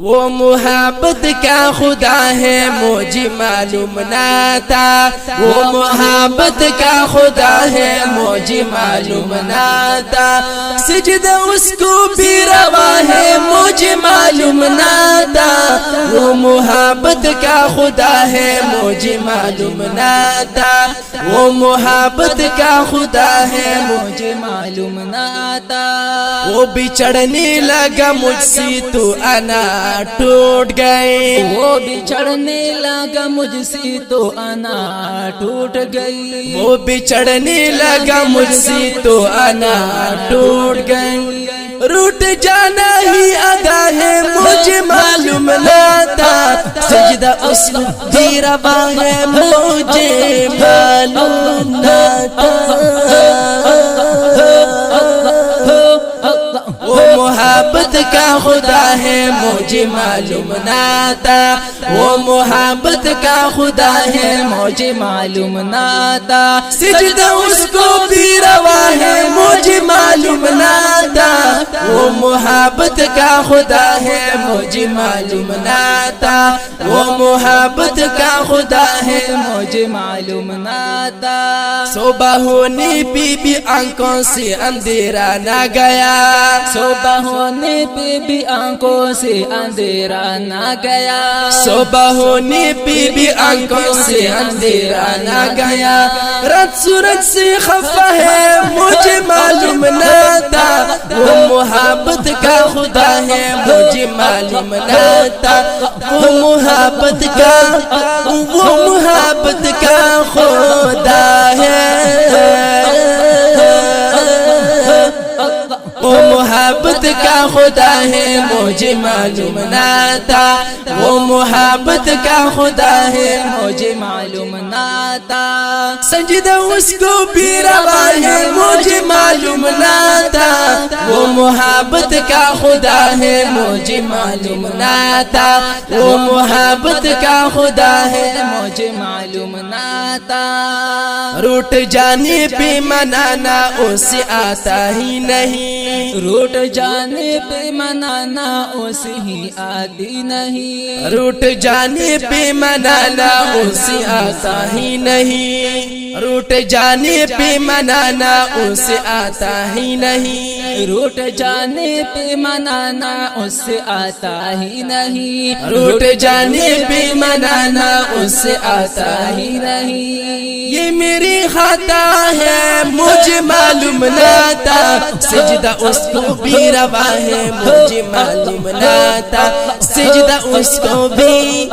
وہ محبت کا خدا ہے مجھے معلوم نہ تھا، وہ محبت کا خدا ہے مجھے معلوم نہ تھا، سجدہ اس کو بھی روا ہے مجھے معلوم نہ تھا، وہ محبت کا خدا ہے مجھے معلوم نہ تھا، وہ محبت کا خدا ہے مجھے معلوم نہ تھا، وہ بچھڑنے لگا مجھ سے تو انا ٹوٹ گئے، وہ بچھڑنے لگا مجھ سے تو انا ٹوٹ گئی، وہ بچھڑنے لگا مجھ سے تو انا ٹوٹ گئی، روٹ جانا ہی ادا ہے مجھے معلوم نہ تھا، سجدہ اس کو بھی روا ہے مجھے معلوم نہ تھا، وہ محبت کا خدا ہے مجھے معلوم نہ تھا، وہ محبت کا خدا ہے مجھے معلوم نہ تھا، سجدہ اس کو بھی روا ہے مجھے معلوم نہ تھا، وہ محبت کا خدا ہے مجھے معلوم نہ تھا، وہ محبت کا خدا ہے مجھے معلوم نہ تھا، صبح ہونے پہ بھی آنکھوں سے اندھیرا نہ گیا، صبح ہونے پہ بھی آنکھوں سے اندھیرا نہ گیا، صبح ہونے پہ بھی آنکھوں سے اندھیرا نہ گیا، رات سورج سے خفا ہے مجھے معلوم نہ تھا، وہ محبت کا خدا ہے مجھے معلوم نہ تھا، وہ محبت کا خدا ہے، وہ محبت کا خدا ہے مجھے معلوم نہ تھا، وہ محبت کا خدا ہے مجھے معلوم نہ تھا، سجدہ اس کو بھی روا ہے مجھے معلوم نہ تھا، وہ محبت کا خدا ہے مجھے معلوم نہ تھا، وہ محبت کا خدا ہے مجھے معلوم نہ تھا، روٹ جانے پہ منانا اسے آتا ہی نہیں، روٹ جانے پہ منانا اسے ہی آتی نہیں، روٹ جانے پہ منانا اسے آتا ہی نہیں، روٹ جانے پہ منانا اسے آتا ہی نہیں، روٹ جانے پہ منانا اسے آتا ہی نہیں، روٹ جانے پہ منانا اسے آتا ہی نہیں، یہ میری خطا ہے مجھے معلوم نہ تھا، سجدہ اس کو بھی روا ہے مجھے معلوم نہ تھا، سجدہ اس کو بھی